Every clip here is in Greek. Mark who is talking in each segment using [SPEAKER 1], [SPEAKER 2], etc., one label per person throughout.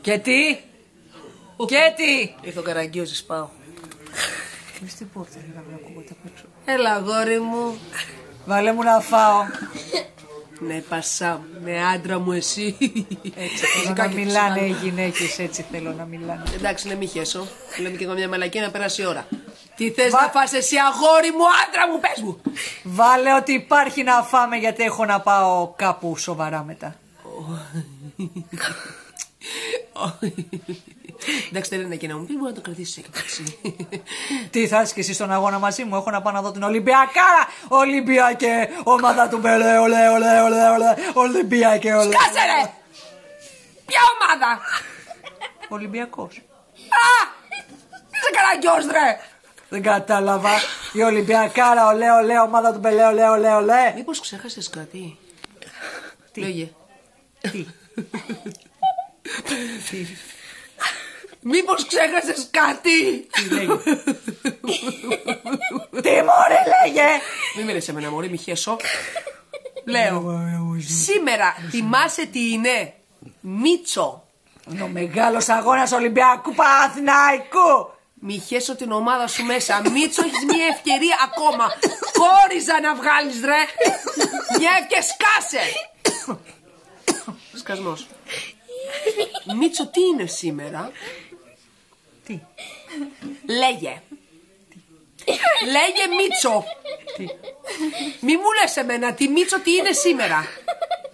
[SPEAKER 1] Και τι? Και τι?
[SPEAKER 2] Ήρθε ο Καραγκιόζης, πάω.
[SPEAKER 1] Μες την πόρτα να μην ακούγεται απ' έξω.
[SPEAKER 2] Έλα, αγόρι μου.
[SPEAKER 1] Βάλε μου να φάω.
[SPEAKER 2] Ναι, Πασά, με άντρα μου εσύ.
[SPEAKER 1] Έτσι θέλω να μιλάνε οι γυναίκες, έτσι θέλω να μιλάνε.
[SPEAKER 2] Εντάξει, ναι, μη χέσω. Λέμε και εγώ μια μαλακία να περάσει η ώρα. Τι θες να φας εσύ, αγόρι μου, άντρα μου, πες μου.
[SPEAKER 1] Βάλε ότι υπάρχει να φάμε, γιατί έχω να πάω κάπου σοβαρά μετά.
[SPEAKER 2] Εντάξει, δεν είναι και να μου πει, μπορεί να το κρατήσει έτσι.
[SPEAKER 1] Τι θα είσαι και εσύ στον αγώνα μαζί μου? Έχω να πάω να δω την Ολυμπιακάρα. Ολυμπιακέ, ομάδα του Μπελέ, ολέ, ολέ, ολέ, ολέ. Ολυμπιακέ, ολέ.
[SPEAKER 2] Σκάσε ρε! Ποια ομάδα?
[SPEAKER 1] Ολυμπιακός.
[SPEAKER 2] Α! Είσαι Καραγκιός ρε!
[SPEAKER 1] Δεν κατάλαβα. Η Ολυμπιακάρα, ολέ, ολέ, ομάδα του Μπελέ, ολέ, ολέ, ολέ.
[SPEAKER 2] Μήπως ξέχασες κάτι?
[SPEAKER 1] Τι?
[SPEAKER 2] Λέγε.
[SPEAKER 1] Τι? Τι?
[SPEAKER 2] Μήπως ξέχασες κάτι?
[SPEAKER 1] Τι λέγε? Τι μωρέ λέγε?
[SPEAKER 2] Μην με λες εμένα μωρή, μη χέσω. Λέω, σήμερα θυμάσαι τι είναι? Μίτσο.
[SPEAKER 1] Είναι ο μεγάλος αγώνας Ολυμπιακού Παναθηναϊκού.
[SPEAKER 2] Μη χέσω την ομάδα σου μέσα. Μίτσο, έχεις μια ευκαιρία ακόμα. Χώριζα να βγάλεις ρε. Μια και σκάσε. Σκασμός. Μίτσο, τι είναι σήμερα?
[SPEAKER 1] Τι?
[SPEAKER 2] Λέγε. Λέγε Μίτσο.
[SPEAKER 1] Τι?
[SPEAKER 2] Μη μου λες εμένα τι Μίτσο τι είναι σήμερα.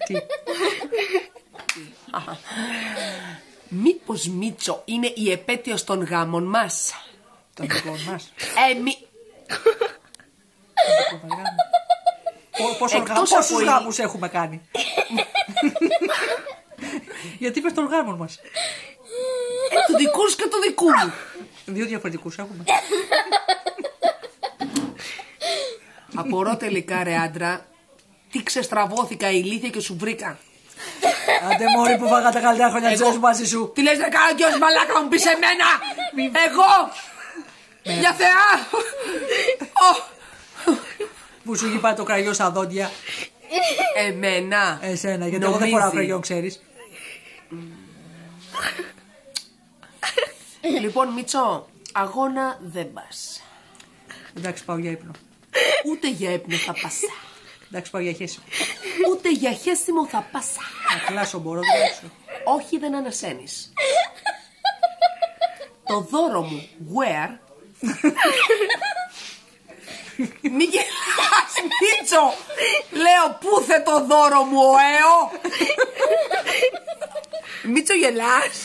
[SPEAKER 1] Τι?
[SPEAKER 2] Μήπως Μίτσο είναι η επέτειος των γάμων μας?
[SPEAKER 1] Των δικών μας. Πόσους γάμους έχουμε κάνει? Γιατί είπες των γάμων μας?
[SPEAKER 2] Του δικού σου και του δικού μου.
[SPEAKER 1] Δύο διαφορετικούς έχουμε.
[SPEAKER 2] Απορώ τελικά ρε άντρα, τι ξεστραβώθηκα ηλίθεια και σου βρήκα.
[SPEAKER 1] Άντε μόρι που φάγα τα καλύτερα χρόνια της ζωής μου μαζί σου.
[SPEAKER 2] Τι λες ρε Καραγκιόζη μαλάκα μου, πεις εμένα. Εγώ. Για Θεά.
[SPEAKER 1] Που σου έχει πάει το κραγιό στα δόντια.
[SPEAKER 2] Εμένα?
[SPEAKER 1] Εσένα, γιατί εγώ δεν φοράω κραγιό, ξέρεις.
[SPEAKER 2] Λοιπόν Μίτσο, αγώνα δεν πας.
[SPEAKER 1] Εντάξει, πάω για ύπνο.
[SPEAKER 2] Ούτε για ύπνο θα πας.
[SPEAKER 1] Εντάξει, πάω για χέσιμο.
[SPEAKER 2] Ούτε για χέσιμο θα πας.
[SPEAKER 1] Να κλάσω, μπορώ να κλάσω.
[SPEAKER 2] Όχι, δεν ανασένεις. Το δώρο μου, where? Μη γελάς, Μίτσο. Λέω, πού θε το δώρο μου, ο αίο? Μίτσο, γελάς?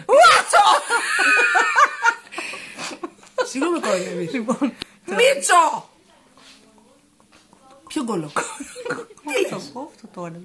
[SPEAKER 2] Μίτσο! Συγγνώμη κοροϊδεύεις. Μίτσο! Ποιο γκολοκό?
[SPEAKER 1] Αυτό τώρα,